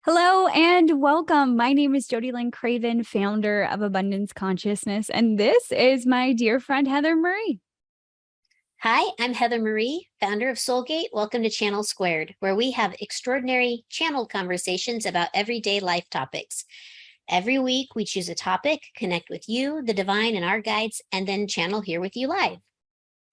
Hello and welcome. My name is Jody Lynn Craven, founder of Abundance Consciousness, and this is my dear friend Heather Marie. Hi, I'm Heather Marie, founder of Soulgate. Welcome to Channel Squared, where we have extraordinary channeled conversations about everyday life topics. Every week, we choose a topic, connect with you, the divine, and our guides, and then channel here with you live.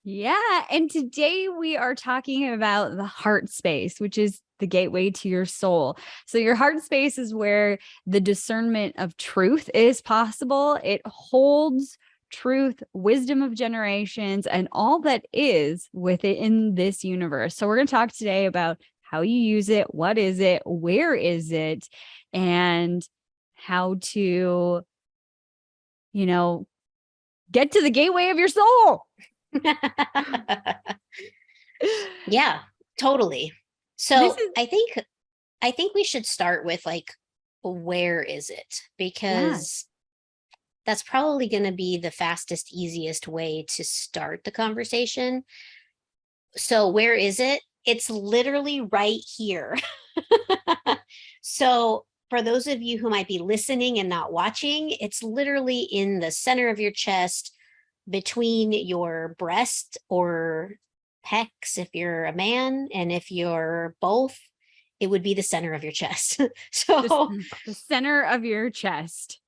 Yeah, and today we are talking about the heart space, which is the gateway to your soul. So, your heart space is where the discernment of truth is possible. It holds truth, wisdom of generations, and all that is within this universe. So, we're going to talk today about how you use it, what is it, where is it, and how to, get to the gateway of your soul. Yeah, totally. So I think we should start with where is it? Because that's probably going to be the fastest, easiest way to start the conversation. So where is it? It's literally right here. So for those of you who might be listening and not watching, it's literally in the center of your chest, between your breast or pecs if you're a man, and if you're both, it would be the center of your chest. So the center of your chest,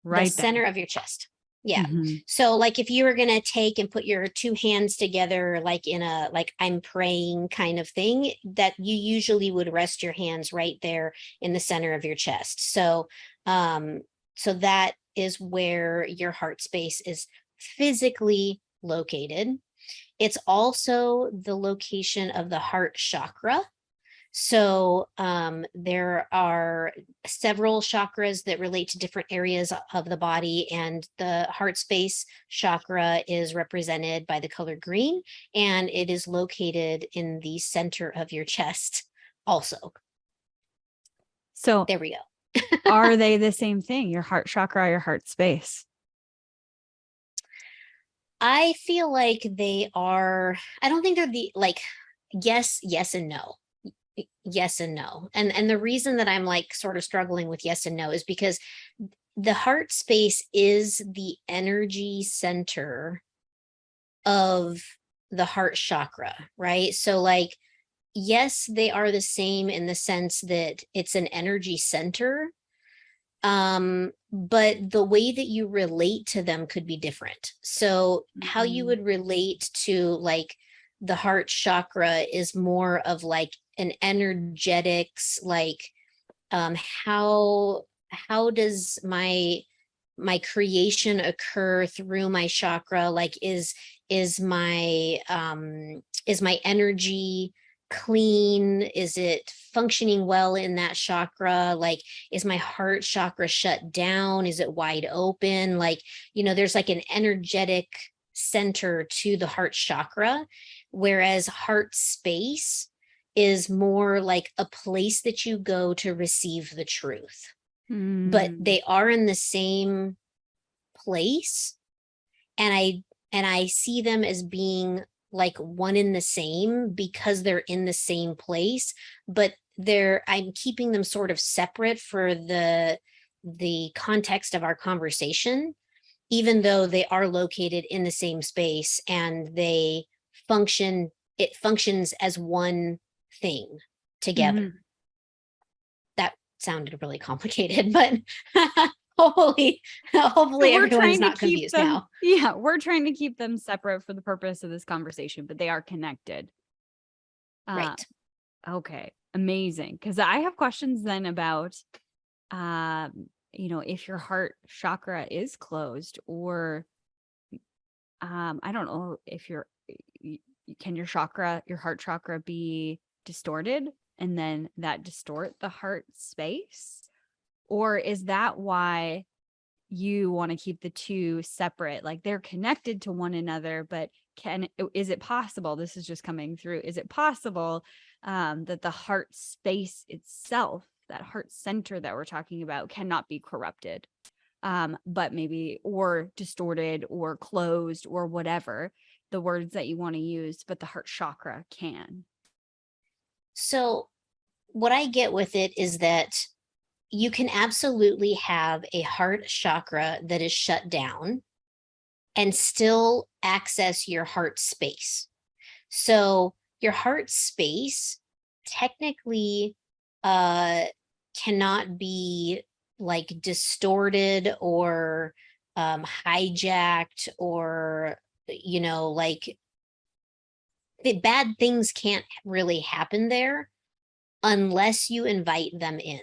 the right there. center of your chest. Yeah. Mhm. So like if you were going to take and put your two hands together, like in a, like I'm praying kind of thing, that you usually would rest your hands right there in the center of your chest. So that is where your heart space is physically located. It's also the location of the heart chakra. So there are several chakras that relate to different areas of the body, and the heart space chakra is represented by the color green, and it is located in the center of your chest also. So there we go. are they the same thing? Your heart chakra, your heart space? I feel like they are, I don't think they're yes, yes, and no. Yes and no. And the reason that I'm like sort of struggling with yes and no is because the heart space is the energy center of the heart chakra, right? So like yes, they are the same in the sense that it's an energy center, but the way that you relate to them could be different. So how you would relate to like the heart chakra is more of like an energetics, like how does my creation occur through my chakra? Like is my energy clean? Is it functioning well in that chakra? Like, is my heart chakra shut down? Is it wide open? Like, there's like an energetic center to the heart chakra, whereas heart space is more like a place that you go to receive the truth. But they are in the same place, and I see them as being like one in the same because they're in the same place, but I'm keeping them sort of separate for the context of our conversation, even though they are located in the same space, and it functions as one thing together. That sounded really complicated, but hopefully everyone's not confused now. Yeah, we're trying to keep them separate for the purpose of this conversation, but they are connected. Right. Okay, amazing. Because I have questions then about, if your heart chakra is closed, or I don't know if can your heart chakra be distorted, and then that distort the heart space? Or is that why you want to keep the two separate? Like they're connected to one another, but is it possible, this is just coming through, is it possible that the heart space itself, that heart center that we're talking about, cannot be corrupted, but maybe, or distorted or closed or whatever the words that you want to use, but the heart chakra can? So what I get with it is that you can absolutely have a heart chakra that is shut down and still access your heart space. So your heart space technically uh cannot be like distorted or hijacked, or like the bad things can't really happen there unless you invite them in.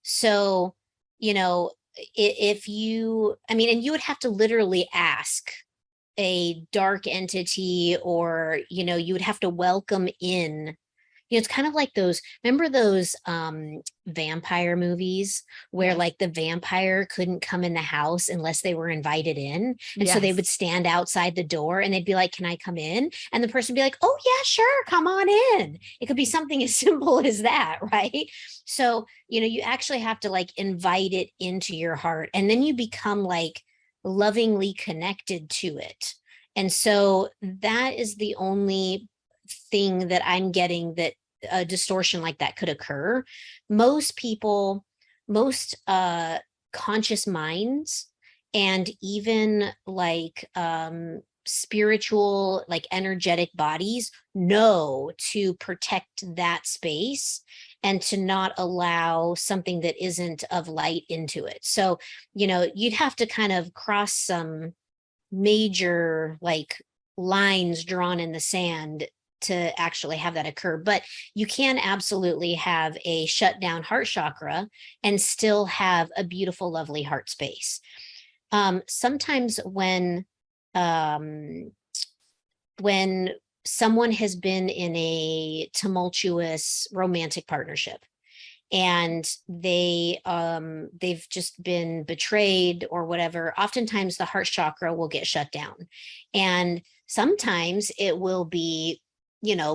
So, if you, I mean, and you would have to literally ask a dark entity, or, you would have to welcome in. It's kind of like those, remember those vampire movies where Yes. like the vampire couldn't come in the house unless they were invited in. And so they would Yes. stand outside the door and they'd be like, "Can I come in?" And the person would be like, "Oh yeah, sure, come on in." It could be something as simple as that, right? So, you actually have to like invite it into your heart, and then you become like lovingly connected to it. And so that is the only thing that I'm getting, that a distortion like that could occur. Most people, most conscious minds, and even like spiritual, like energetic bodies know to protect that space and to not allow something that isn't of light into it. So, you'd have to kind of cross some major like lines drawn in the sand to actually have that occur. But you can absolutely have a shut down heart chakra and still have a beautiful, lovely heart space. Sometimes um, when someone has been in a tumultuous romantic partnership, and they've just been betrayed or whatever, oftentimes the heart chakra will get shut down, and sometimes it will be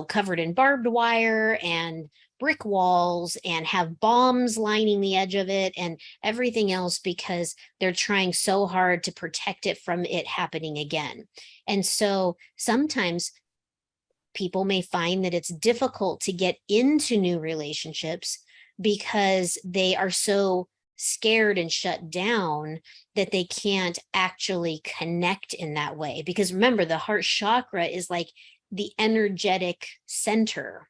covered in barbed wire and brick walls and have bombs lining the edge of it and everything else, because they're trying so hard to protect it from it happening again. And so sometimes people may find that it's difficult to get into new relationships because they are so scared and shut down that they can't actually connect in that way. Because remember, the heart chakra is like the energetic center,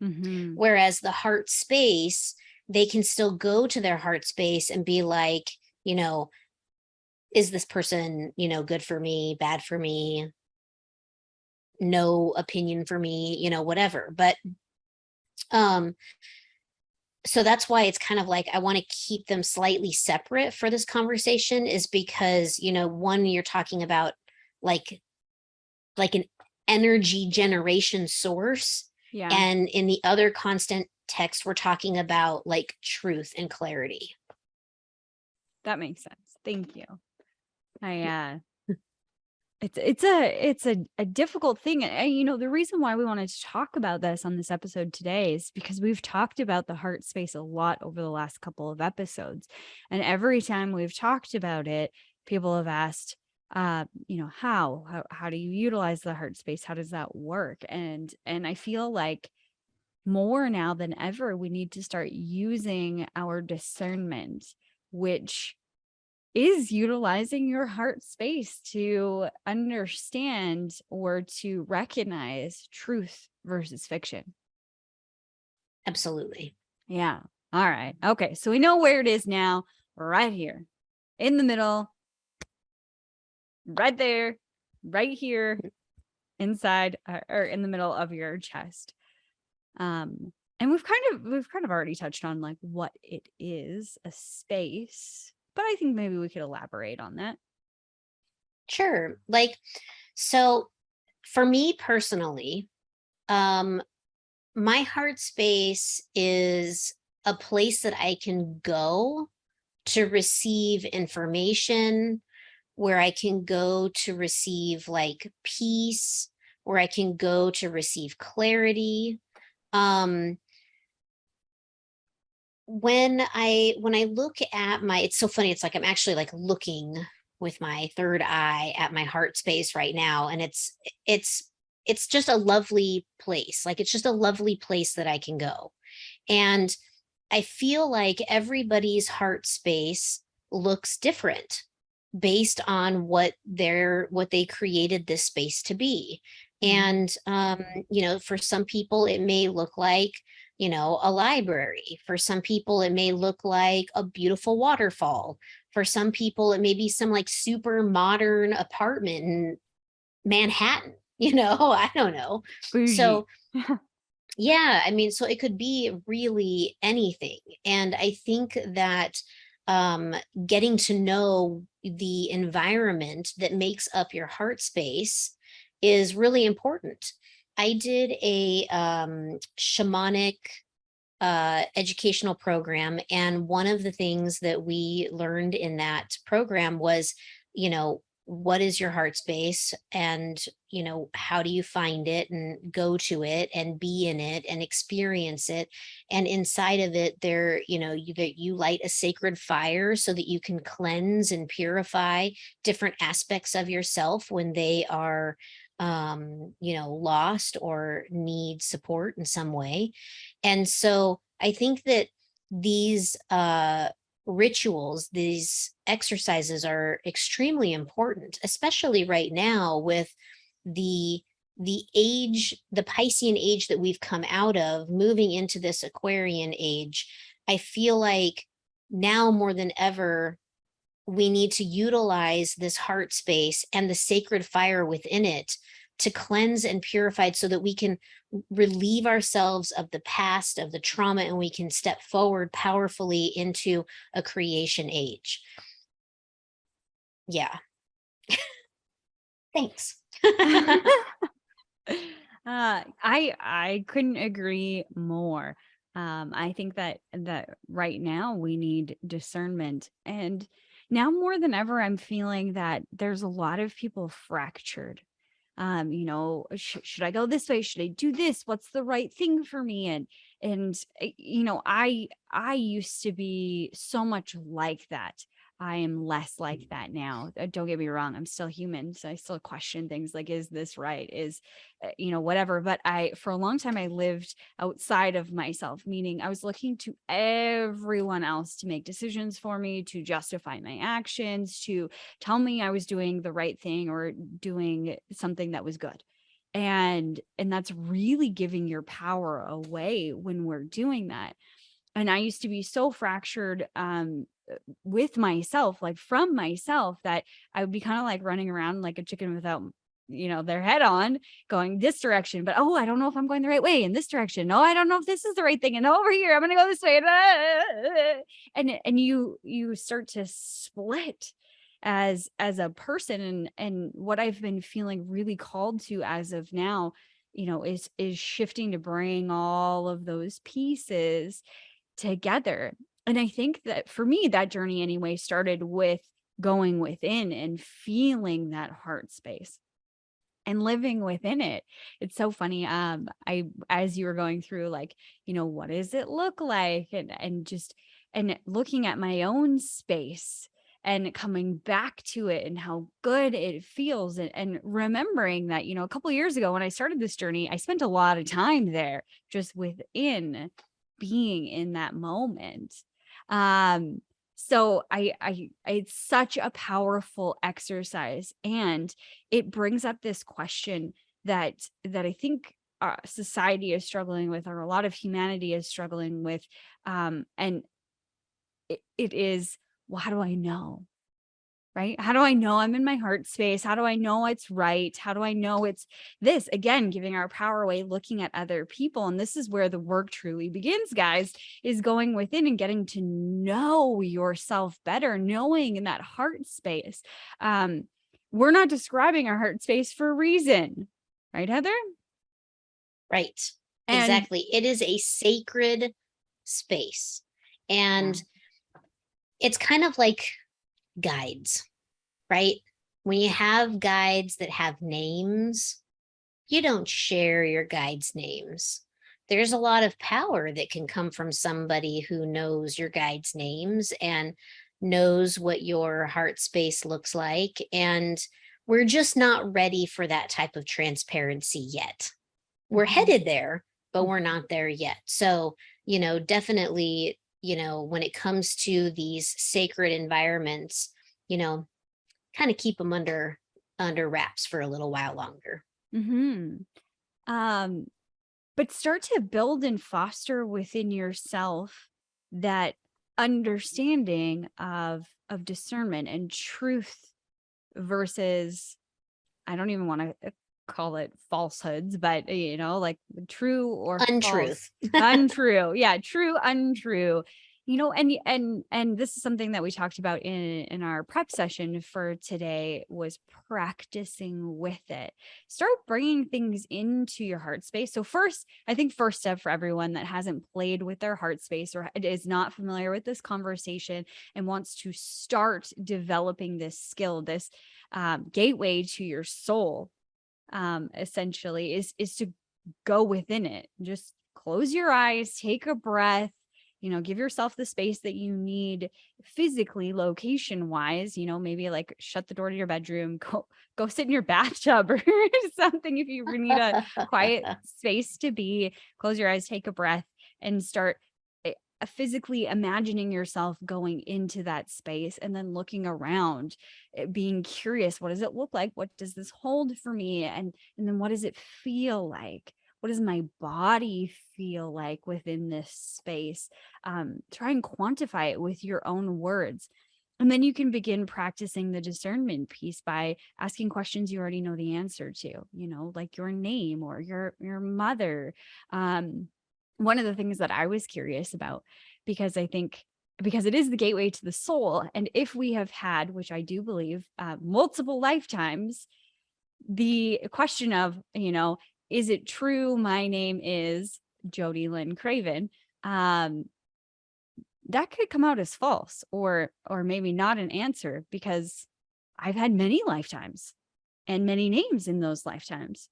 Mm-hmm. whereas the heart space, they can still go to their heart space and be like, is this person, good for me, bad for me, no opinion for me, whatever. But um so that's why it's kind of like I want to keep them slightly separate for this conversation, is because, one, you're talking about like an energy generation source, Yeah, and in the other constant text we're talking about like truth and clarity. that makes sense. Thank you. I it's a difficult thing. And the reason why we wanted to talk about this on this episode today is because we've talked about the heart space a lot over the last couple of episodes. And every time we've talked about it, people have asked, how do you utilize the heart space? How does that work? And I feel like more now than ever, we need to start using our discernment, which is utilizing your heart space to understand or to recognize truth versus fiction. Absolutely. Yeah. All right. Okay. So we know where it is now, right here in the middle, right there, right here inside or in the middle of your chest. And we've kind of already touched on like what it is, a space, but I think maybe we could elaborate on that. Sure. Like, so for me personally, um my heart space is a place that I can go to receive information, where I can go to receive like peace, where I can go to receive clarity. Um, when I look at my, it's so funny, it's like I'm actually like looking with my third eye at my heart space right now, and it's it's just a lovely place. Like it's just a lovely place that I can go. And I feel like everybody's heart space looks different based on what they created this space to be. Mhm. And for some people it may look like, a library. For some people it may look like a beautiful waterfall. For some people it may be some like super modern apartment in Manhattan, I don't know. Bougie. So yeah, I mean, so it could be really anything. And I think that um, getting to know the environment that makes up your heart space is really important. I did a shamanic educational program, and one of the things that we learned in that program was, what is your heart space, and how do you find it and go to it and be in it and experience it. And inside of it, there, that you light a sacred fire so that you can cleanse and purify different aspects of yourself when they are lost or need support in some way. And so I think that these rituals, these exercises are extremely important, especially right now with the the Piscean age that we've come out of, moving into this Aquarian age. I feel like now more than ever, we need to utilize this heart space and the sacred fire within it to cleanse and purify it so that we can relieve ourselves of the past, of the trauma, and we can step forward powerfully into a creation age. Yeah. Thanks. I couldn't agree more. I think that right now we need discernment, and now more than ever, I'm feeling that there's a lot of people fractured. Should I go this way? Should I do this? What's the right thing for me? I used to be so much like that. I am less like that now. Don't get me wrong. I'm still human. So I still question things like, is this right? Whatever. But for a long time, I lived outside of myself, meaning I was looking to everyone else to make decisions for me, to justify my actions, to tell me I was doing the right thing or doing something that was good. And that's really giving your power away when we're doing that. And I used to be so fractured with myself, like from myself, that I would be kind of like running around like a chicken without their head on, going this direction, but I don't know if I'm going the right way in this direction. No, I don't know if this is the right thing. And over here, I'm gonna go this way. And you start to split as a person. And what I've been feeling really called to as of now, is shifting to bring all of those pieces together. And I think that for me, that journey anyway started with going within and feeling that heart space and living within it. It's so funny. I as you were going through, like, what does it look like? And looking at my own space and coming back to it and how good it feels, and remembering that, a couple of years ago when I started this journey, I spent a lot of time there just within being in that moment. Um, so it's such a powerful exercise, and it brings up this question that I think society is struggling with, or a lot of humanity is struggling with. And it is, well, how do I know? Right? How do I know I'm in my heart space? How do I know it's right? How do I know it's this? Again, giving our power away, looking at other people. And this is where the work truly begins, guys, is going within and getting to know yourself better, knowing in that heart space. We're not describing our heart space for a reason, right, Heather? Right. And Exactly. It is a sacred space. And it's kind of like guides, right? When you have guides that have names, you don't share your guides' names. There's a lot of power that can come from somebody who knows your guides' names and knows what your heart space looks like. And we're just not ready for that type of transparency yet. We're Mhm. headed there, but we're Mhm. not there yet. So, definitely when it comes to these sacred environments, kind of keep them under wraps for a little while longer. Mm-hmm. Um, but start to build and foster within yourself that understanding of discernment and truth versus, I don't even want to call it falsehoods, but like true or false, Untruth. untrue. Yeah, true, untrue. And this is something that we talked about in our prep session for today, was practicing with it. Start bringing things into your heart space. So first, I think first step for everyone that hasn't played with their heart space or is not familiar with this conversation and wants to start developing this skill, this gateway to your soul, essentially is to go within it. Just close your eyes, take a breath, give yourself the space that you need physically, location wise, maybe like shut the door to your bedroom, go sit in your bathtub or something. If you need a quiet space to be, close your eyes, take a breath, and start physically imagining yourself going into that space, and then looking around, being curious. What does it look like? What does this hold for me? And then what does it feel like? What does my body feel like within this space? Try and quantify it with your own words. And then you can begin practicing the discernment piece by asking questions you already know the answer to, like your name or your mother. One of the things that I was curious about, because I think because it is the gateway to the soul, and if we have had, which I do believe, multiple lifetimes, the question of, is it true my name is Jody Lynn Craven? That could come out as false, or maybe not an answer, because I've had many lifetimes and many names in those lifetimes.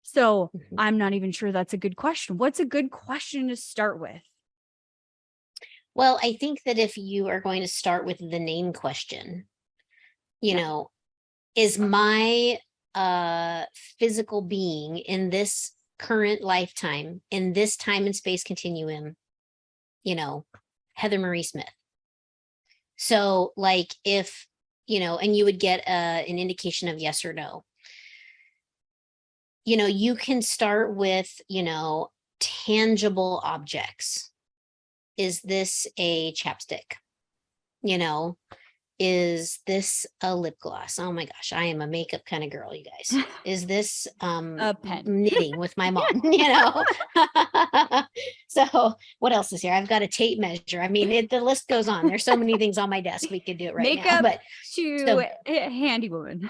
So Mhm. I'm not even sure that's a good question. What's a good question to start with? Well, I think that if you are going to start with the name question, you Yeah. know, is my physical being in this current lifetime, in this time and space continuum, Heather Marie Smith. So like if, and you would get an indication of yes or no. You can start with, tangible objects. Is this a chapstick? Is this a lip gloss? Oh my gosh, I am a makeup kind of girl, you guys. Is this A pen. knitting with my mom? So what else is here? I've got a tape measure. I mean, the list goes on. There's so many things on my desk. We could do it right now. Makeup But to so handy woman.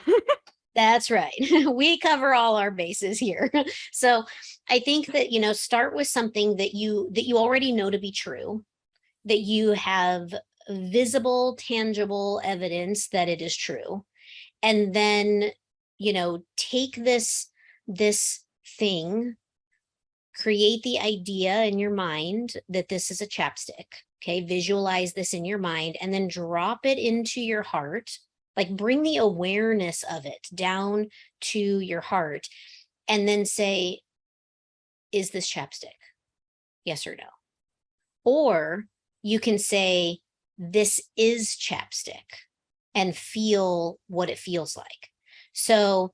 that's right. We cover all our bases here. So I think that, start with something that you already know to be true, that you have visible, tangible evidence that it is true. And then, take this thing, create the idea in your mind that this is a chapstick. Okay, visualize this in your mind and then drop it into your heart. Like bring the awareness of it down to your heart and then say, is this chapstick? Yes or no? Or you can say, this is chapstick, and feel what it feels like. So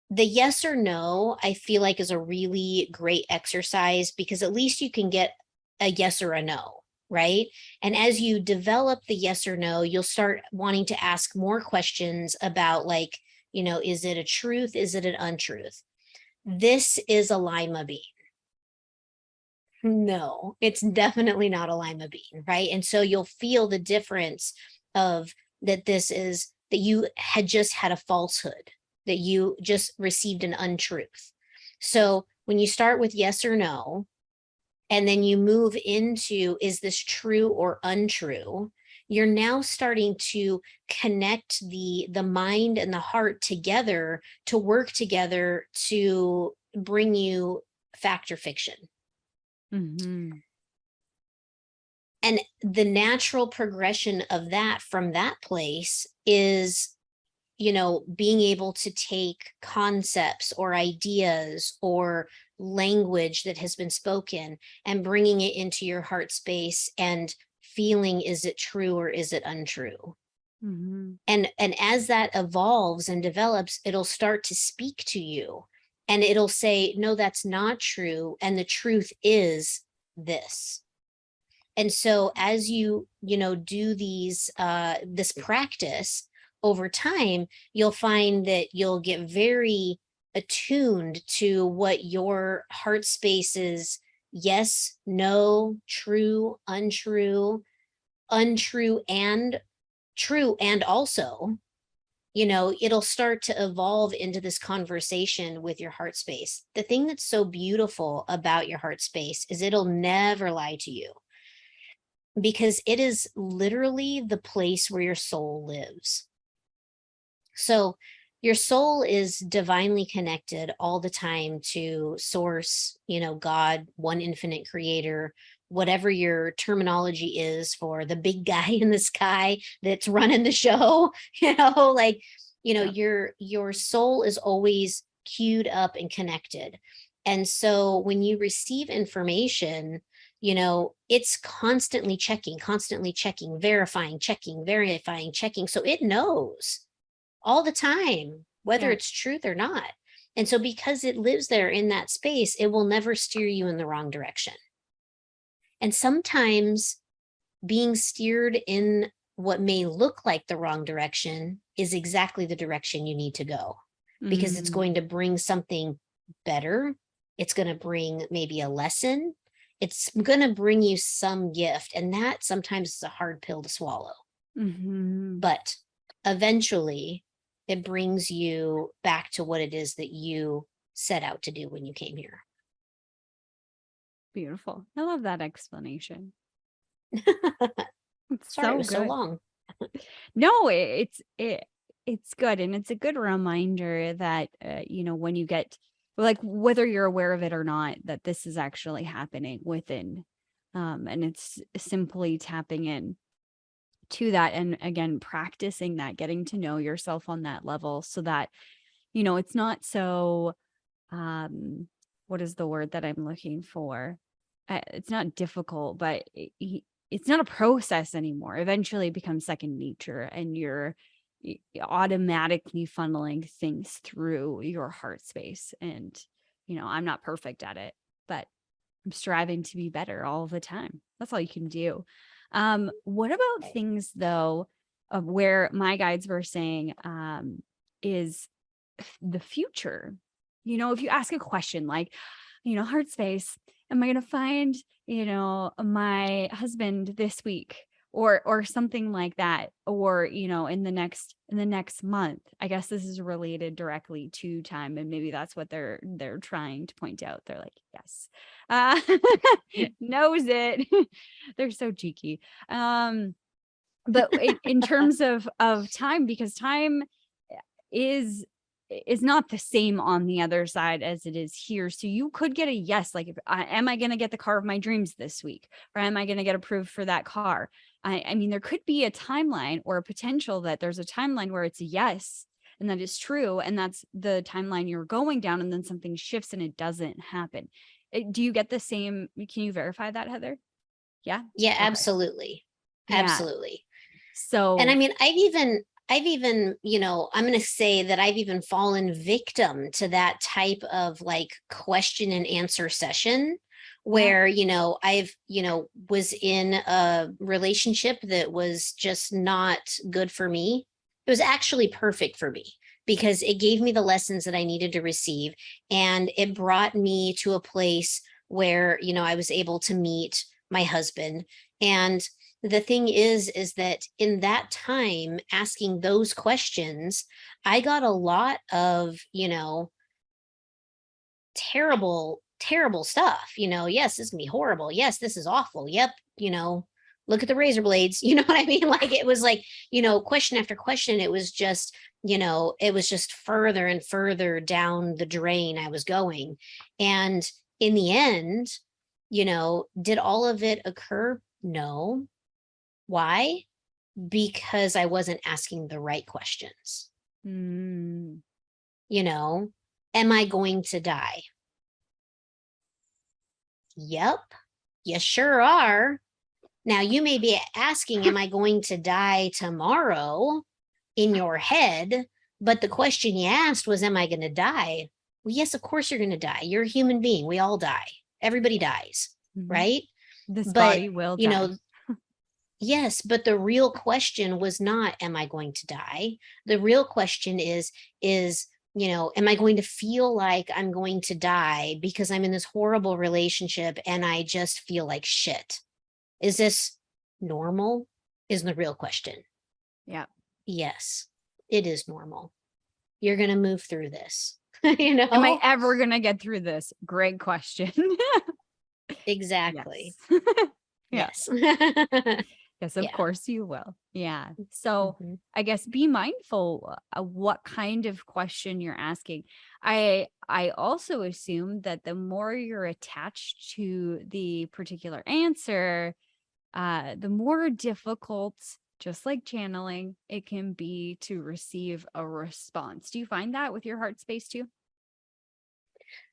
the yes or no, I feel like, is a really great exercise because at least you can get a yes or a no, right? And as you develop the yes or no, you'll start wanting to ask more questions about like, is it a truth? Is it an untruth? This is a lima bean. No, it's definitely not a lima bean, right? And so you'll feel the difference of that that you had just had a falsehood, that you just received an untruth. So when you start with yes or no, and then you move into, is this true or untrue? You're now starting to connect the mind and the heart together to work together to bring you fact or fiction. Mm-hmm. And the natural progression of that from that place is, being able to take concepts or ideas or language that has been spoken and bringing it into your heart space and feeling, is it true or is it untrue? Mhm. And as that evolves and develops, it'll start to speak to you and it'll say, no, that's not true. And the truth is this. And so as you do this practice over time, you'll find that you'll get very attuned to what your heart space is. Yes, no, true, untrue, untrue, and true. And also, it'll start to evolve into this conversation with your heart space. The thing that's so beautiful about your heart space is it'll never lie to you, because it is literally the place where your soul lives. So your soul is divinely connected all the time to source, God, one infinite creator, whatever your terminology is for the big guy in the sky that's running the show, like, Yeah. your soul is always queued up and connected. And so when you receive information, it's constantly checking, verifying, checking. So it knows all the time whether Yeah. it's truth or not. And so because it lives there in that space, it will never steer you in the wrong direction. And sometimes being steered in what may look like the wrong direction is exactly the direction you need to go, because it's Mm. going to bring something better. It's going to bring maybe a lesson. It's going to bring you some gift. And that sometimes is a hard pill to swallow. Mhm. But eventually, it brings you back to what it is that you set out to do when you came here. Beautiful. I love that explanation. It's Sorry it so was so good. long. No, it's good, and it's a good reminder that when you get, like, whether you're aware of it or not, that this is actually happening within, and it's simply tapping in to that, and again practicing that, getting to know yourself on that level, so that it's not so, what is the word that I'm looking for? It's not difficult, but it's not a process anymore. Eventually, it becomes second nature, and you're automatically funneling things through your heart space. And I'm not perfect at it, but I'm striving to be better all the time. That's all you can do. What about things though, of where my guides were saying, is the future? If you ask a question like, heart space, am I going to find, my husband this week? Or something like that, or in the next month. I guess this is related directly to time, and maybe that's what they're trying to point out. They're like, yes, uh knows it. They're so cheeky. But in terms of time, because time is is not the same on the other side as it is here. So you could get a yes, like, if am I going to get the car of my dreams this week, or am I going to get approved for that car? I mean, there could be a timeline, or a potential that there's a timeline where it's a yes, and that is true, and that's the timeline you're going down, and then something shifts and it doesn't happen. Do you get the same? Can you verify that, Heather? Yeah. Yeah, Okay. absolutely. Yeah. Absolutely. And I So mean, I've even, I'm going to say that I've even fallen victim to that type of like question and answer session yeah. where, was in a relationship that was just not good for me. It was actually perfect for me because it gave me the lessons that I needed to receive. And it brought me to a place where, I was able to meet my husband. And the thing is that in that time asking those questions, I got a lot of, terrible stuff. Yes, this is gonna be horrible. Yes, this is awful. Yep. Look at the razor blades. You know what I mean? Like it was like, question after question. It was just further and further down the drain I was going. And in the end, did all of it occur? No. Why? Because I wasn't asking the right questions. Mm, You know, am I going to die? Yep, you sure are. Now you may be asking, am I going to die tomorrow in your head? But the question you asked was, am I going to die? Well, yes, of course you're going to die. You're a human being. We all die. Everybody dies, Mhm. right? This But, body will you die. know, yes, but the real question was not, am I going to die? The real question is, am I going to feel like I'm going to die because I'm in this horrible relationship and I just feel like shit? Is this normal? Is the real question. Yeah. Yes, it is normal. You're going to move through this, Am I ever going to get through this? Great question. Exactly. Yes. Yes. Yes, of Yeah. course you will. Yeah. So Mhm. I guess be mindful of what kind of question you're asking. I also assume that the more you're attached to the particular answer, the more difficult, just like channeling, it can be to receive a response. Do you find that with your heart space too?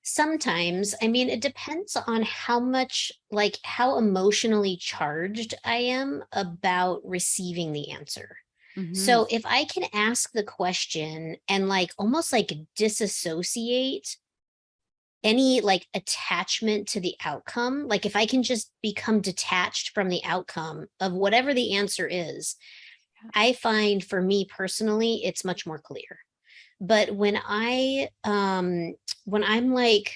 Sometimes, I mean, it depends on how much, like, how emotionally charged I am about receiving the answer. Mm-hmm. So if I can ask the question and like almost like disassociate any like attachment to the outcome, like if I can just become detached from the outcome of whatever the answer is, I find for me personally, it's much more clear. But when I'm like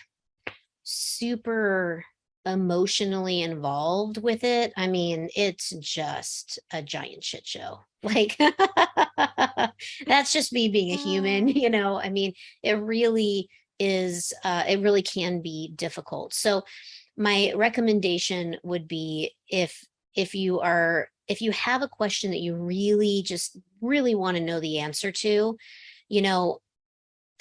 super emotionally involved with it, I mean, it's just a giant shit show. Like that's just me being a human, I mean, it really is it really can be difficult. So my recommendation would be if you have a question that you really just really want to know the answer to, you know,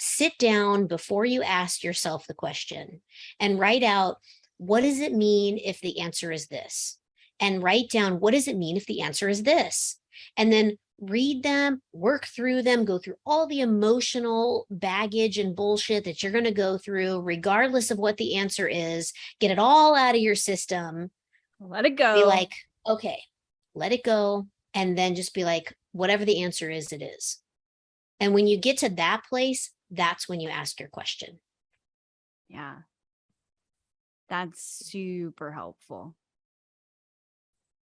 sit down before you ask yourself the question and write out, what does it mean if the answer is this? And write down, what does it mean if the answer is this? And then read them, work through them, go through all the emotional baggage and bullshit that you're going to go through, regardless of what the answer is. Get it all out of your system. Let it go. Be like, okay, let it go. And then just be like, whatever the answer is, it is. And when you get to that place, that's when you ask your question. Yeah. That's super helpful.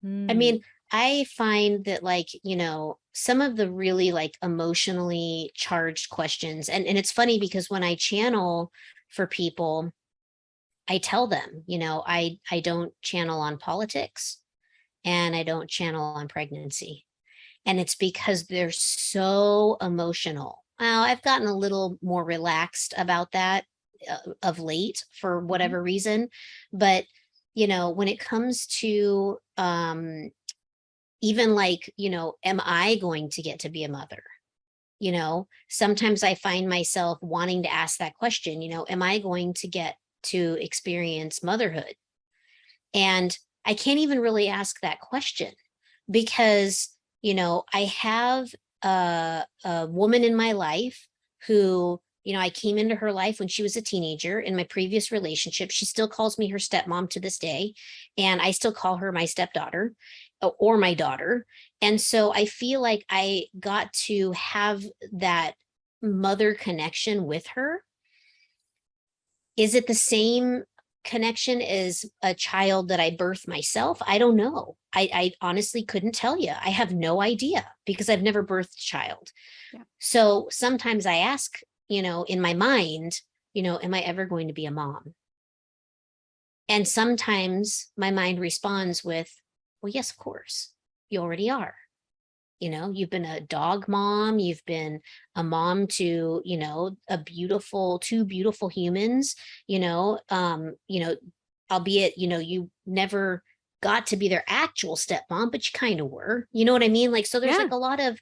I mean, I find that like, some of the really like emotionally charged questions, and it's funny because when I channel for people, I tell them, I don't channel on politics and I don't channel on pregnancy. And it's because they're so emotional. Well, I've gotten a little more relaxed about that of late for whatever reason. But, when it comes to even like, am I going to get to be a mother? Sometimes I find myself wanting to ask that question, am I going to get to experience motherhood? And I can't even really ask that question because, I have a woman in my life who, I came into her life when she was a teenager in my previous relationship. She still calls me her stepmom to this day. And I still call her my stepdaughter or my daughter. And so I feel like I got to have that mother connection with her. Is it the same connection as a child that I birthed myself? I don't know. I honestly couldn't tell you. I have no idea because I've never birthed a child. Yeah. So sometimes I ask, in my mind, am I ever going to be a mom? And sometimes my mind responds with, well, yes, of course, you already are. You've been a dog mom, you've been a mom to, two beautiful humans, albeit, you never got to be their actual stepmom, but you kind of were, you know what I mean? Like, so there's Yeah. like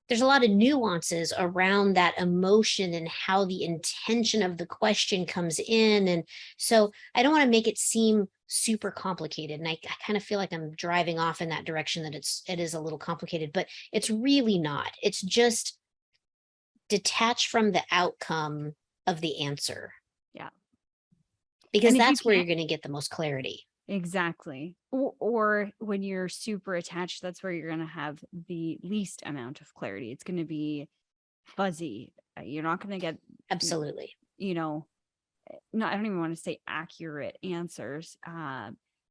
there's a lot of nuances around that emotion and how the intention of the question comes in. And so I don't want to make it seem super complicated. And I kind of feel like I'm driving off in that direction that it is a little complicated, but it's really not. It's just detached from the outcome of the answer. Yeah. because And if you that's where can't, you're going to get the most clarity. exactly. Or when you're super attached, that's where you're going to have the least amount of clarity. It's going to be fuzzy. You're not going to get, Absolutely. you know, no, I don't even want to say accurate answers.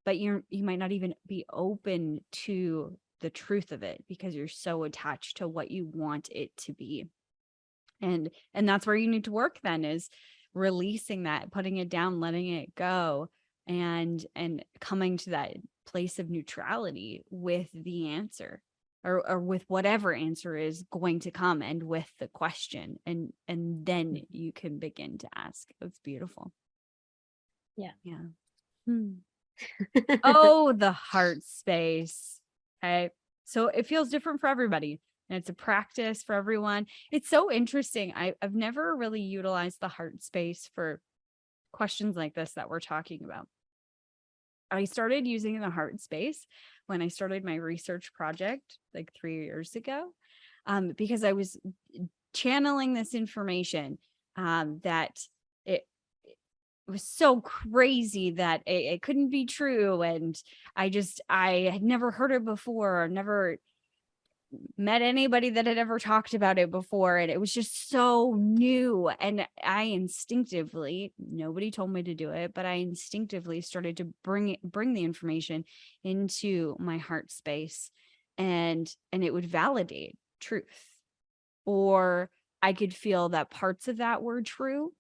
But you might not even be open to the truth of it because you're so attached to what you want it to be. And that's where you need to work then, is releasing that, putting it down, letting it go, and coming to that place of neutrality with the answer, or with whatever answer is going to come, and with the question, and then you can begin to ask. It's beautiful. Yeah. Yeah. Oh, the heart space. Okay. So it feels different for everybody, and it's a practice for everyone. It's so interesting. I've never really utilized the heart space for questions like this that we're talking about. I started using the heart space when I started my research project like 3 years ago, because I was channeling this information, that it was so crazy that it couldn't be true. And I had never heard it before, or never met anybody that had ever talked about it before. And it was just so new. And I instinctively, nobody told me to do it, but I instinctively started to bring the information into my heart space, and it would validate truth. Or I could feel that parts of that were true,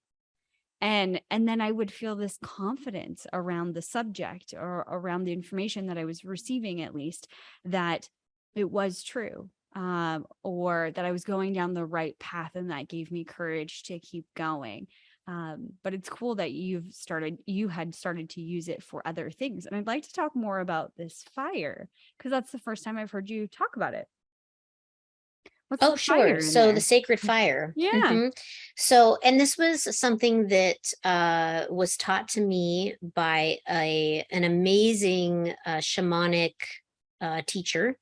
and then I would feel this confidence around the subject, or around the information that I was receiving, at least, that it was true, or that I was going down the right path, and that gave me courage to keep going. But it's cool that you had started to use it for other things, and I'd like to talk more about this fire, because that's the first time I've heard you talk about it. What's Oh, the sure. fire in So the there? sacred fire. Yeah. So, and this was something that was taught to me by an amazing shamanic teacher.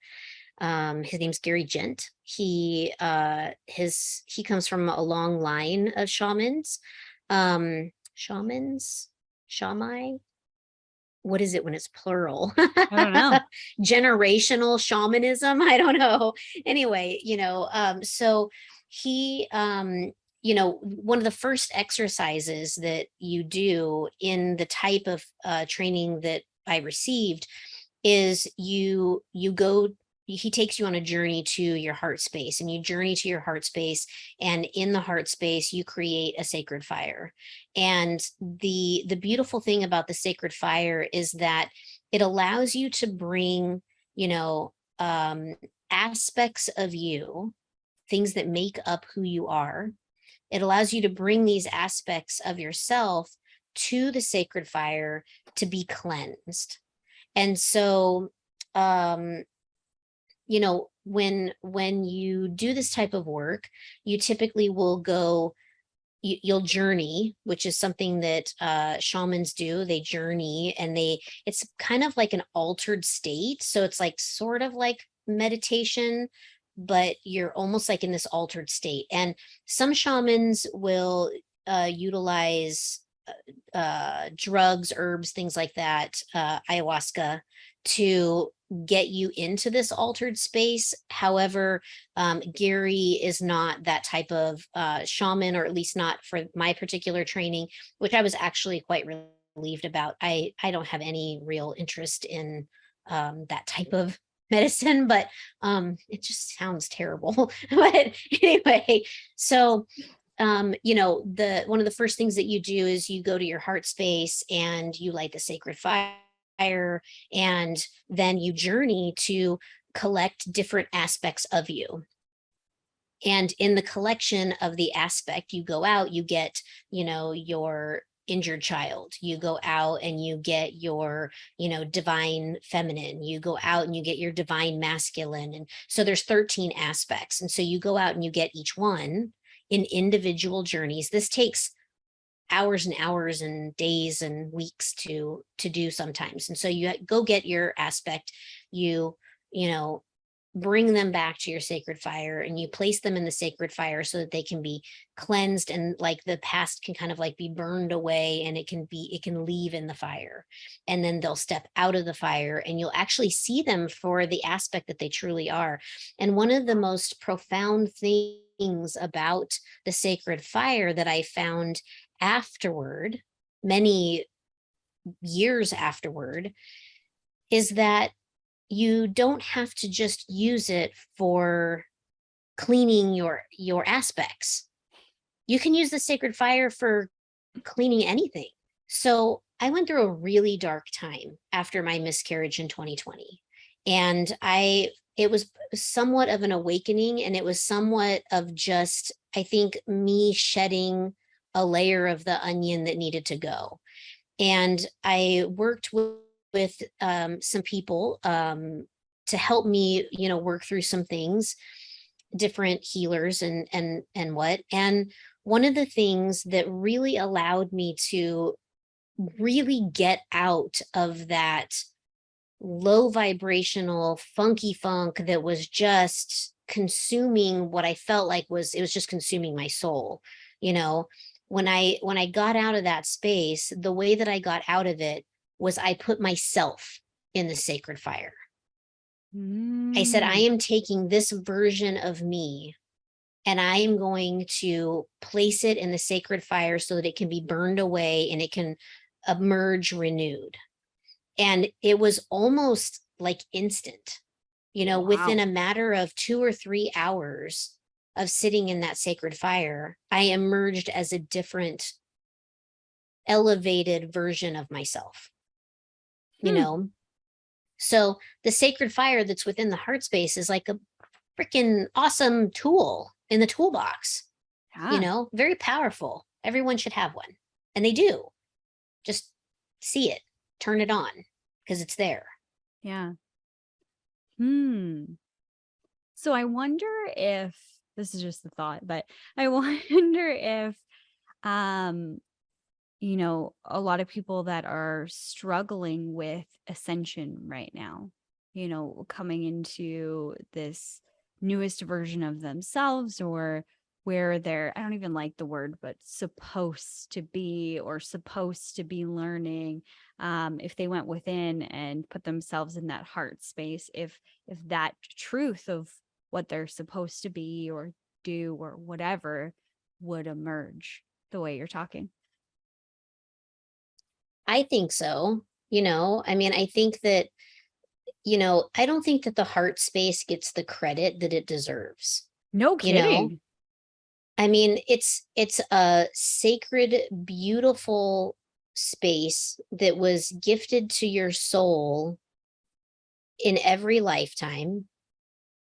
His name's Gary Gent. He comes from a long line of shamans. Shamans, shamai. What is it when it's plural? I don't know. Generational shamanism. I don't know. Anyway, so he, one of the first exercises that you do in the type of training that I received is you go he takes you on a journey to your heart space, and you journey to your heart space, and in the heart space you create a sacred fire. And the beautiful thing about the sacred fire is that it allows you to bring, you know um aspects of you, things that make up who you are. It allows you to bring these aspects of yourself to the sacred fire to be cleansed. And so, um when you do this type of work, you typically will go, you'll journey, which is something that shamans do. They journey, and it's kind of like an altered state, so it's like sort of like meditation, but you're almost like in this altered state. And some shamans will utilize drugs, herbs, things like that, ayahuasca, to get you into this altered space. However, Gary is not that type of shaman, or at least not for my particular training, which I was actually quite relieved about. I don't have any real interest in that type of medicine, but it just sounds terrible. But anyway, so the one of the first things that you do is you go to your heart space and you light the sacred fire, and then you journey to collect different aspects of you. And in the collection of the aspect, you go out, you get, your injured child. You go out and you get your, divine feminine. You go out and you get your divine masculine. And so there's 13 aspects. And so you go out and you get each one in individual journeys. This takes hours and hours and days and weeks to do sometimes. And so you go get your aspect, you know bring them back to your sacred fire, and you place them in the sacred fire so that they can be cleansed, and like the past can kind of like be burned away, and it can leave in the fire, and then they'll step out of the fire and you'll actually see them for the aspect that they truly are. And one of the most profound things about the sacred fire that I found afterward, many years afterward, is that you don't have to just use it for cleaning your aspects. You can use the sacred fire for cleaning anything. So I went through a really dark time after my miscarriage in 2020. And it was somewhat of an awakening, and it was somewhat of just, I think, me shedding a layer of the onion that needed to go. And I worked with some people to help me, work through some things, different healers and what. And one of the things that really allowed me to really get out of that low vibrational funky funk that was just consuming what I felt like it was just consuming my soul, you know. When I got out of that space, the way that I got out of it was I put myself in the sacred fire. I said, I Mm. am taking this version of me and I am going to place it in the sacred fire so that it can be burned away and it can emerge renewed. And it was almost like instant, within Wow. a matter of 2 or 3 hours of sitting in that sacred fire, I emerged as a different, elevated version of myself, you Hmm. know? So the sacred fire that's within the heart space is like a freaking awesome tool in the toolbox, Yeah. very powerful. Everyone should have one. And they do. Just see it, turn it on because it's there. Yeah. Hmm. So I wonder if this is just a thought, but I wonder if um a lot of people that are struggling with ascension right now, coming into this newest version of themselves, or where they're, I don't even like the word, but supposed to be, or supposed to be learning, if they went within and put themselves in that heart space, if that truth of what they're supposed to be or do or whatever would emerge the way you're talking. I think so. I mean, I think that, I don't think that the heart space gets the credit that it deserves. No You know, kidding. I mean, it's a sacred, beautiful space that was gifted to your soul in every lifetime.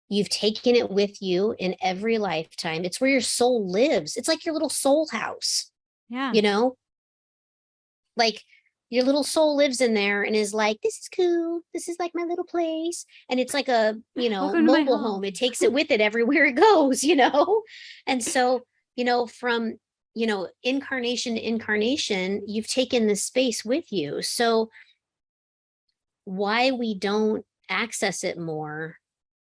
You've taken it with you in every lifetime. It's where your soul lives. It's like your little soul house, Yeah. you know? Like your little soul lives in there and is like, this is cool. This is like my little place. And it's like a, Welcome to my mobile home. It home. takes it with it everywhere it goes, you know? And so, from, incarnation to incarnation, you've taken this space with you. So why we don't access it more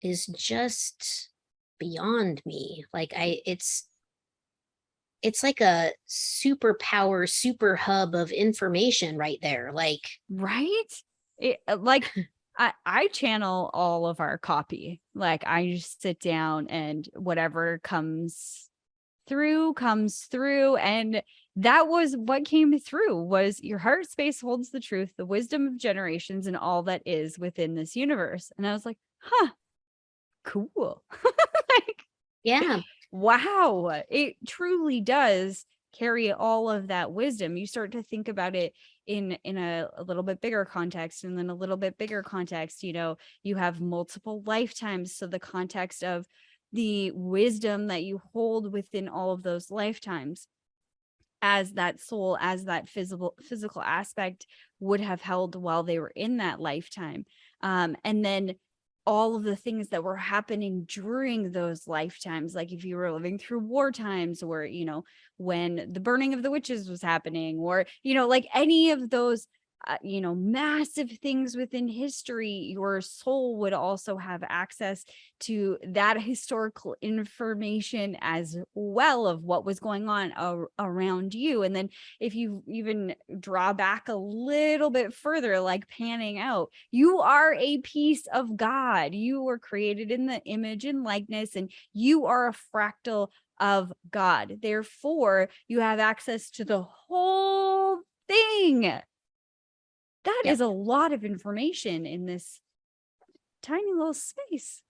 is just beyond me. Like it's like a superpower, super hub of information right there. Like, Right? Like I channel all of our copy. Like I just sit down and whatever comes through, and that was what came through. Was your heart space holds the truth, the wisdom of generations, and all that is within this universe. And I was like, huh, cool. Like, yeah, wow, it truly does carry all of that wisdom. You start to think about it in a little bit bigger context, and then a little bit bigger context. You have multiple lifetimes, so the context of the wisdom that you hold within all of those lifetimes, as that soul, as that physical aspect would have held while they were in that lifetime. And then all of the things that were happening during those lifetimes, like if you were living through war times, or when the burning of the witches was happening, or like any of those massive things within history, your soul would also have access to that historical information as well of what was going on around you. And then if you even draw back a little bit further, like panning out, you are a piece of God. You were created in the image and likeness, and you are a fractal of God. Therefore, you have access to the whole thing. That Yep. is a lot of information in this tiny little space.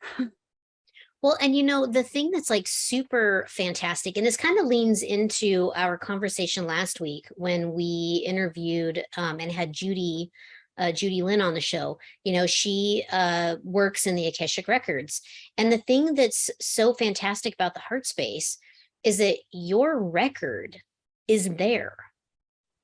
Well, and the thing that's like super fantastic, and this kind of leans into our conversation last week when we interviewed and had Judy Lynn on the show. She works in the Akashic Records. And the thing that's so fantastic about the Heart Space is that your record is there.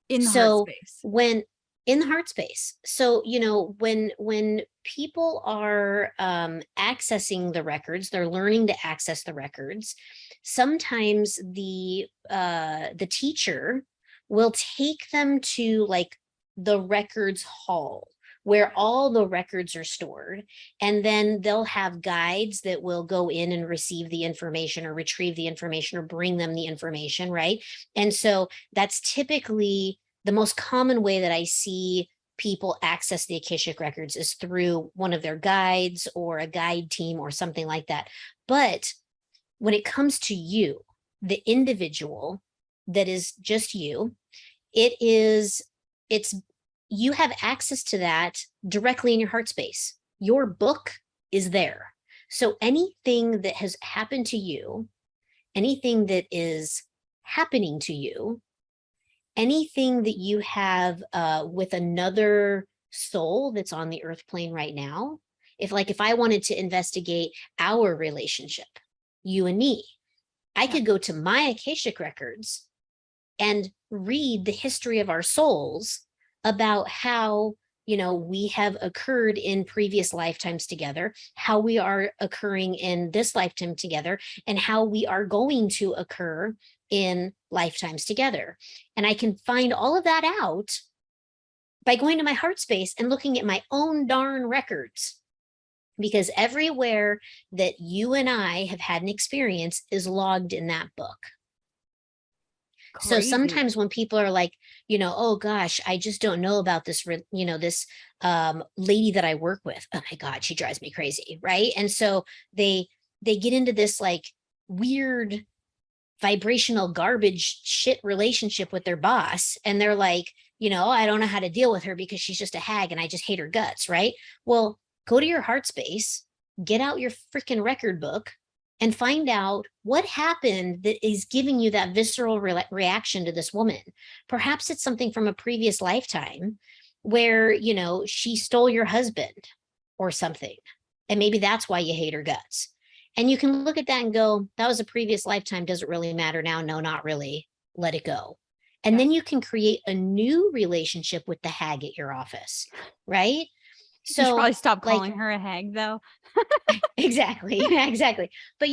In the So heart space. when in the heart space. So, when people are accessing the records, they're learning to access the records. Sometimes the teacher will take them to like the records hall where all the records are stored, and then they'll have guides that will go in and receive the information or retrieve the information or bring them the information, right? And so that's typically the most common way that I see people access the Akashic Records is through one of their guides or a guide team or something like that. But when it comes to you, the individual that is just you, it's you have access to that directly in your heart space. Your book is there. So anything that has happened to you, anything that is happening to you, anything that you have with another soul that's on the earth plane right now, if I wanted to investigate our relationship, you and me, I could go to my Akashic Records and read the history of our souls about how we have occurred in previous lifetimes together, how we are occurring in this lifetime together, and how we are going to occur in lifetimes together. And I can find all of that out by going to my heart space and looking at my own darn records, because everywhere that you and I have had an experience is logged in that book. So Crazy. sometimes when people are like, oh gosh, I just don't know about this, this lady that I work with. Oh my God, she drives me crazy, right? And so they get into this like weird vibrational garbage shit relationship with their boss, and they're like, I don't know how to deal with her because she's just a hag and I just hate her guts, right? Well, go to your heart space, get out your freaking record book, and find out what happened that is giving you that visceral reaction to this woman. Perhaps it's something from a previous lifetime where, she stole your husband or something. And maybe that's why you hate her guts. And you can look at that and go, that was a previous lifetime. Does it really matter now? No, not really. Let it go. And then you can create a new relationship with the hag at your office, right? So, you should probably stop like, calling her a hag, though. exactly. Exactly. But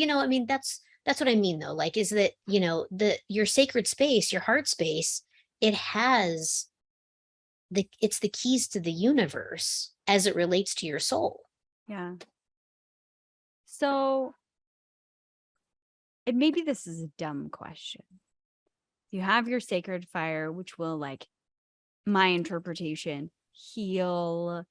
that's what I mean though. Like, is that, your sacred space, your heart space, it has it's the keys to the universe as it relates to your soul. Yeah. So, and maybe this is a dumb question. You have your sacred fire, which will, like, my interpretation, heal,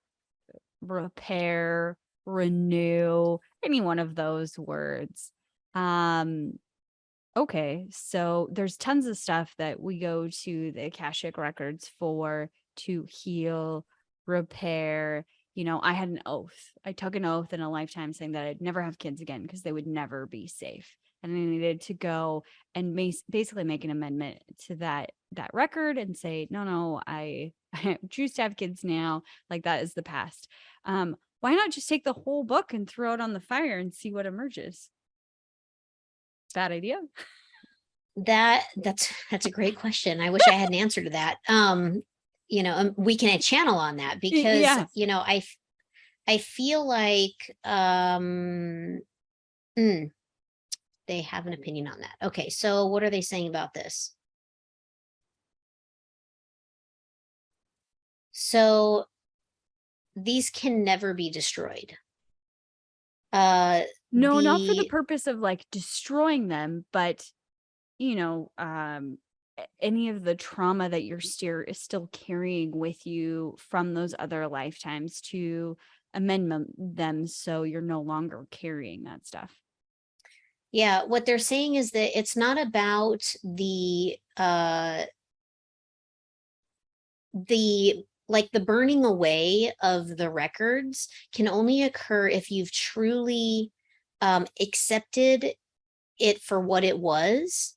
repair, renew, any one of those words. Okay, so there's tons of stuff that we go to the Akashic Records for to heal, repair. I had an oath. I took an oath in a lifetime saying that I'd never have kids again because they would never be safe. And I needed to go and basically make an amendment to that record and say, no, I choose to have kids now. Like, that is the past. Why not just take the whole book and throw it on the fire and see what emerges? Bad idea. That's a great question. I wish I had an answer to that. We can channel on that because Yes. I feel like they have an opinion on that. Okay, so what are they saying about this? So these can never be destroyed. No, not for the The purpose of like destroying them, but any of the trauma that you're still carrying with you from those other lifetimes to amend them so you're no longer carrying that stuff. Yeah, what they're saying is that it's not about the like the burning away of the records can only occur if you've truly accepted it for what it was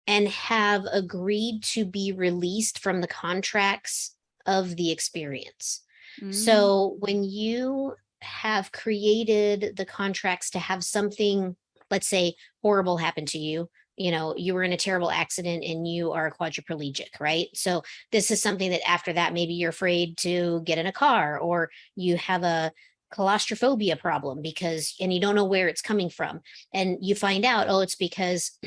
and have agreed to be released from the contracts of the experience. Mm, So when you have created the contracts to have something, let's say, horrible happen to you, you were in a terrible accident and you are quadriplegic, right? So this is something that after that, maybe you're afraid to get in a car, or you have a claustrophobia problem and you don't know where it's coming from. And you find out, oh, it's because,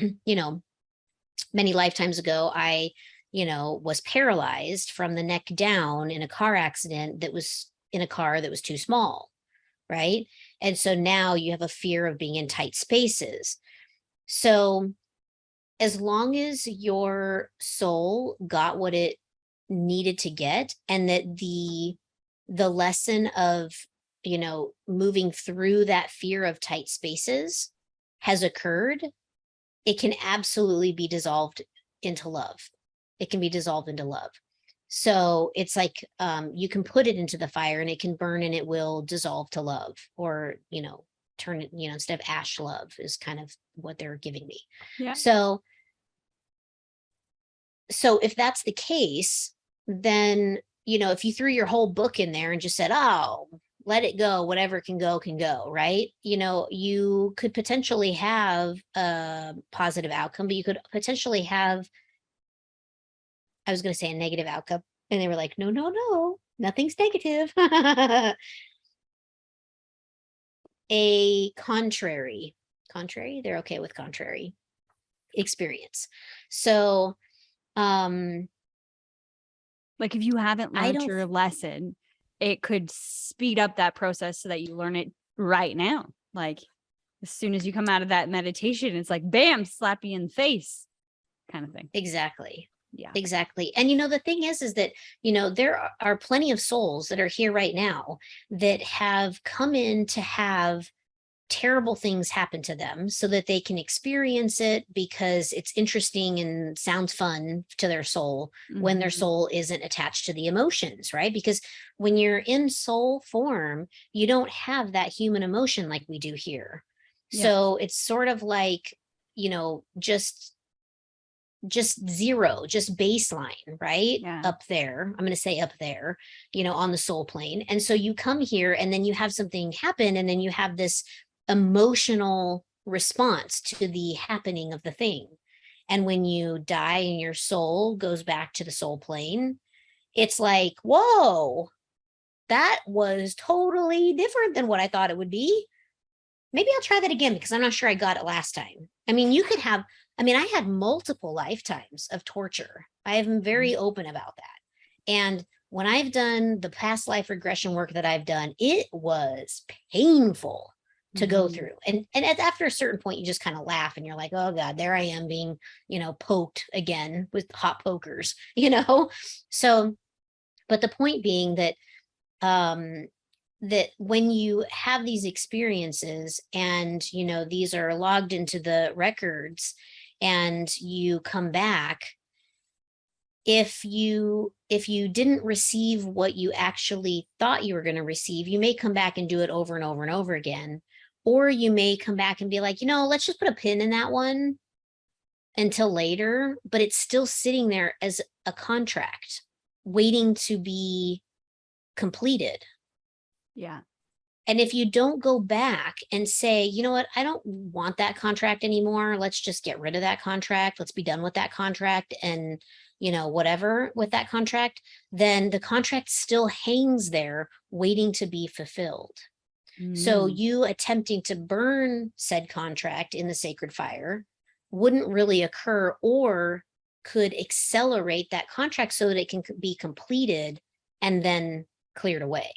many lifetimes ago, I, was paralyzed from the neck down in a car accident that was in a car that was too small, right? And so now you have a fear of being in tight spaces. So as long as your soul got what it needed to get, and that the lesson of, moving through that fear of tight spaces has occurred, it can absolutely be dissolved into love. It can be dissolved into love. So it's like, you can put it into the fire and it can burn and it will dissolve to love, or, turn it, instead of ash, love is kind of what they're giving me. yeah. So if that's the case, then, if you threw your whole book in there and just said, oh, let it go, whatever can go, right? You could potentially have a positive outcome, but you could potentially have, I was going to say, a negative outcome. And they were like, no, no, no, nothing's negative. A contrary, they're okay with contrary experience. So, Like if you haven't I learned don't, your lesson, it could speed up that process so that you learn it right now. Like as soon as you come out of that meditation, it's like, bam, slap you in the face kind of thing. exactly. Yeah. Exactly. And the thing is that, there are plenty of souls that are here right now that have come in to have terrible things happen to them so that they can experience it because it's interesting and sounds fun to their soul when their Mhm. soul isn't attached to the emotions, right? Because when you're in soul form, you don't have that human emotion like we do here. Yeah. So it's sort of like, just zero, just baseline, right? Yeah. Up there. I'm going to say up there, on the soul plane. And so you come here and then you have something happen, and then you have this emotional response to the happening of the thing. And when you die and your soul goes back to the soul plane, it's like, whoa, that was totally different than what I thought it would be. Maybe I'll try that again because I'm not sure I got it last time. I mean, I had multiple lifetimes of torture. I am very open about that. And when I've done the past life regression work that I've done, it was painful to go Mhm. through. And after a certain point, you just kind of laugh and you're like, oh God, there I am being, poked again with hot pokers, So, but the point being um, that when you have these experiences and these are logged into the records and you come back, if you didn't receive what you actually thought you were going to receive, you may come back and do it over and over and over again, or you may come back and be like, let's just put a pin in that one until later, but it's still sitting there as a contract waiting to be completed. Yeah. And if you don't go back and say, you know what, I don't want that contract anymore. Let's just get rid of that contract. Let's be done with that contract and, whatever with that contract, then the contract still hangs there waiting to be fulfilled. So Mm. you attempting to burn said contract in the sacred fire wouldn't really occur, or could accelerate that contract so that it can be completed and then cleared away.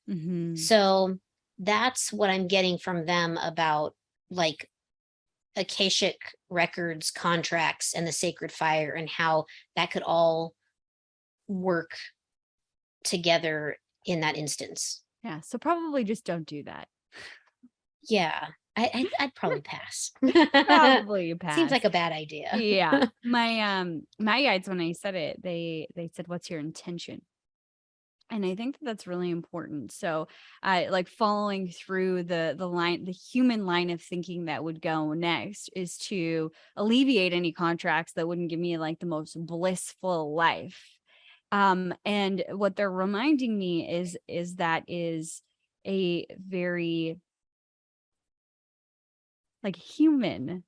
Mm-hmm. So that's what I'm getting from them about like Akashic records, contracts, and the sacred fire, and how that could all work together in that instance. Yeah. So probably just don't do that. Yeah, I'd probably pass. Probably you Seems pass. like a bad idea. Yeah. My guides, when I said it, they said, "What's your intention?" And I think that that's really important. So, like following through the human line of thinking that would go next is to alleviate any contracts that wouldn't give me like the most blissful life. And what they're reminding me is that is a very like human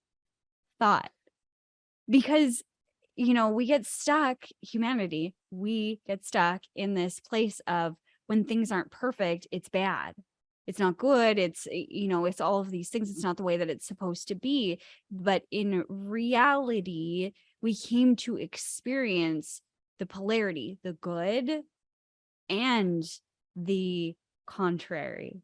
thought, because we get stuck, humanity, we get stuck in this place of when things aren't perfect, it's bad. It's not good. It's all of these things. It's not the way that it's supposed to be. But in reality, we came to experience the polarity, the good and the contrary.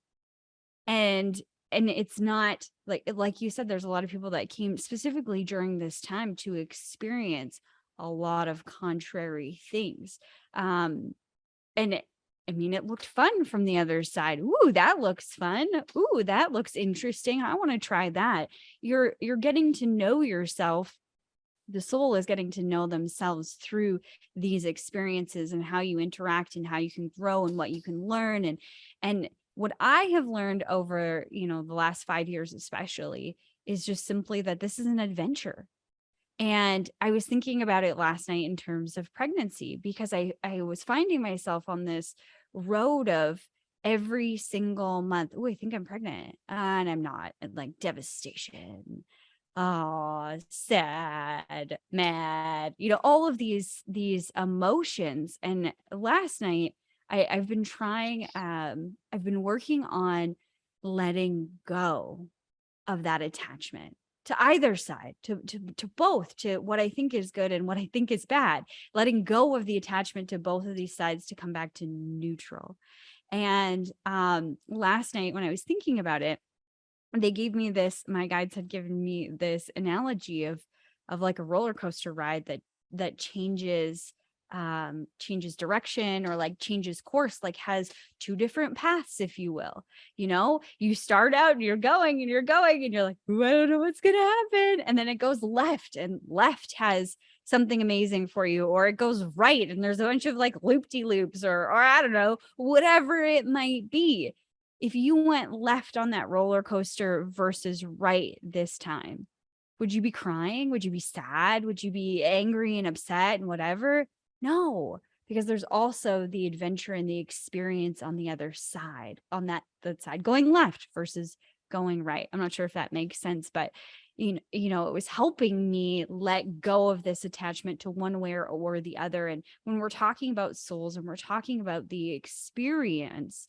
And it's not like you said, there's a lot of people that came specifically during this time to experience a lot of contrary things. And I mean, it looked fun from the other side. Ooh, that looks fun. Ooh, that looks interesting. I want to try that. You're getting to know yourself. The soul is getting to know themselves through these experiences and how you interact and how you can grow and what you can learn. And what I have learned over, the last 5 years, especially, is just simply that this is an adventure. And I was thinking about it last night in terms of pregnancy, because I was finding myself on this road of every single month. Oh, I think I'm pregnant, and I'm not, and like devastation. Oh, sad, mad, all of these emotions. And last night I've been trying, I've been working on letting go of that attachment to either side, to both, to what I think is good and what I think is bad, letting go of the attachment to both of these sides to come back to neutral. And last night when I was thinking about it, they gave me this, my guides had given me this analogy of like a roller coaster ride that changes direction, or like changes course, like has two different paths, if you will. You start out and you're going and you're like, "Ooh, I don't know what's gonna happen," and then it goes left, and left has something amazing for you, or it goes right and there's a bunch of like loop-de-loops, or I don't know, whatever it might be. If you went left on that roller coaster versus right this time, would you be crying? Would you be sad? Would you be angry and upset and whatever? No, because there's also the adventure and the experience on the other side, on that side going left versus going right. I'm not sure if that makes sense, but it was helping me let go of this attachment to one way or the other. And when we're talking about souls and we're talking about the experience,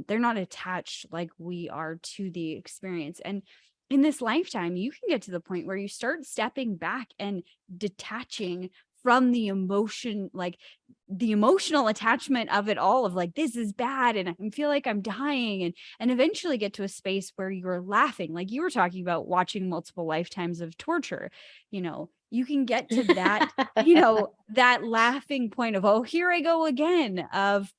they're not attached like we are to the experience. And in this lifetime, you can get to the point where you start stepping back and detaching from the emotion, like the emotional attachment of it all, of like, this is bad and I feel like I'm dying, and eventually get to a space where you're laughing, like you were talking about watching multiple lifetimes of torture. You can get to that, that laughing point of, oh, here I go again, of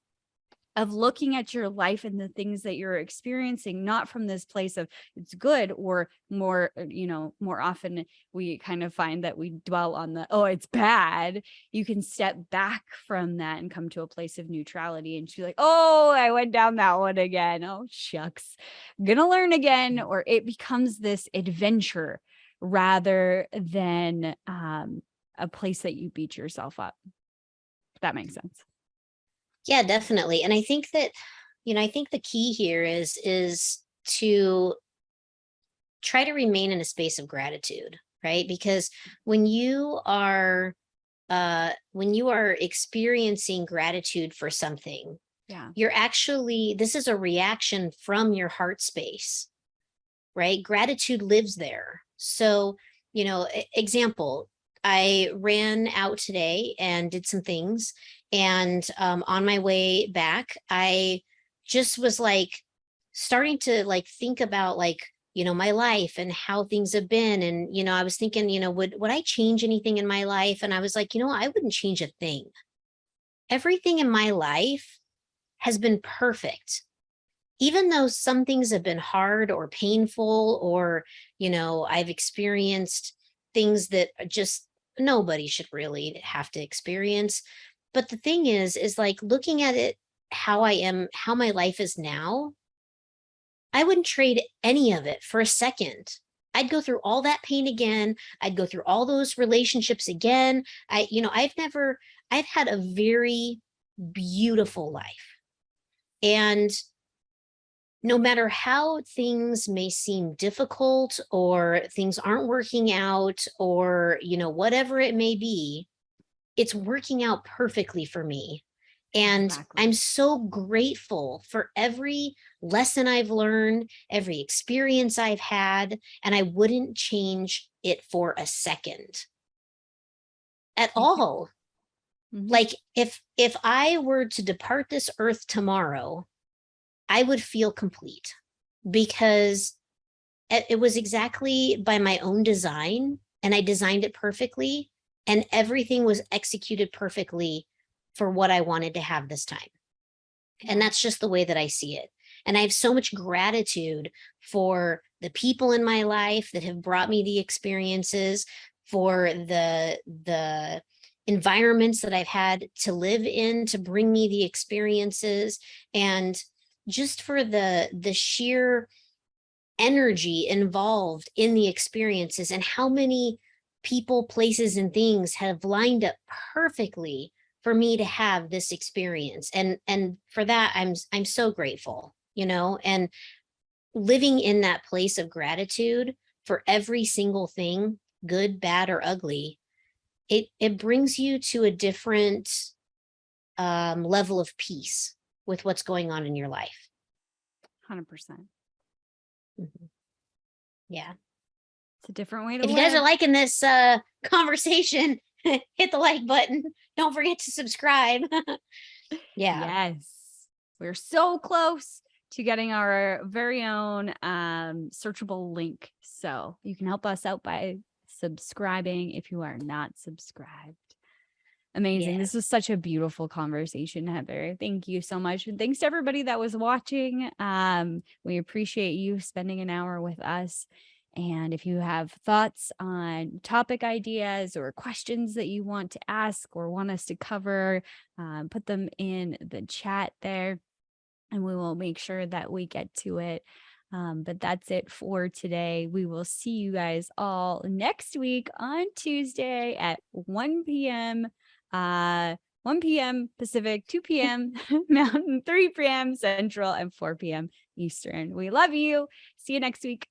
looking at your life and the things that you're experiencing, not from this place of it's good, or more, more often we kind of find that we dwell on the, oh, it's bad. You can step back from that and come to a place of neutrality and be like, oh, I went down that one again. Oh, shucks, I'm gonna learn again. Or it becomes this adventure rather than a place that you beat yourself up. If that makes sense. Yeah, definitely. And I think that, I think the key here is to try to remain in a space of gratitude, right? Because when you are experiencing gratitude for something, Yeah. this is a reaction from your heart space, right? Gratitude lives there. So, example, I ran out today and did some things. And on my way back, I just was like starting to like think about like, my life and how things have been. And, I was thinking, would I change anything in my life? And I was like, I wouldn't change a thing. Everything in my life has been perfect. Even though some things have been hard or painful, or, I've experienced things that just nobody should really have to experience. But the thing is like looking at it, how I am, how my life is now, I wouldn't trade any of it for a second. I'd go through all that pain again. I'd go through all those relationships again. I've had a very beautiful life. And no matter how things may seem difficult or things aren't working out or, whatever it may be, it's working out perfectly for me. And Exactly. I'm so grateful for every lesson I've learned, every experience I've had, and I wouldn't change it for a second at all. Mhm. Like if I were to depart this earth tomorrow, I would feel complete because it was exactly by my own design and I designed it perfectly and everything was executed perfectly for what I wanted to have this time. And that's just the way that I see it. And I have so much gratitude for the people in my life that have brought me the experiences, for the environments that I've had to live in to bring me the experiences, and just for the sheer energy involved in the experiences and how many people, places, and things have lined up perfectly for me to have this experience. And for that, I'm so grateful, and living in that place of gratitude for every single thing, good, bad, or ugly, it brings you to a different level of peace with what's going on in your life. 100%. Mhm. Yeah. It's a different way to If you guys are live. liking this conversation, hit the like button. Don't forget to subscribe. Yeah. Yes. We're so close to getting our very own searchable link. So you can help us out by subscribing if you are not subscribed. Amazing. Yeah. This was such a beautiful conversation, Heather. Thank you so much. And thanks to everybody that was watching. We appreciate you spending an hour with us. And if you have thoughts on topic ideas or questions that you want to ask or want us to cover, put them in the chat there and we will make sure that we get to it. But that's it for today. We will see you guys all next week on Tuesday at 1 p.m. 1 p.m. Pacific, 2 p.m. Mountain, 3 p.m. Central, and 4 p.m. Eastern. We love you. See you next week.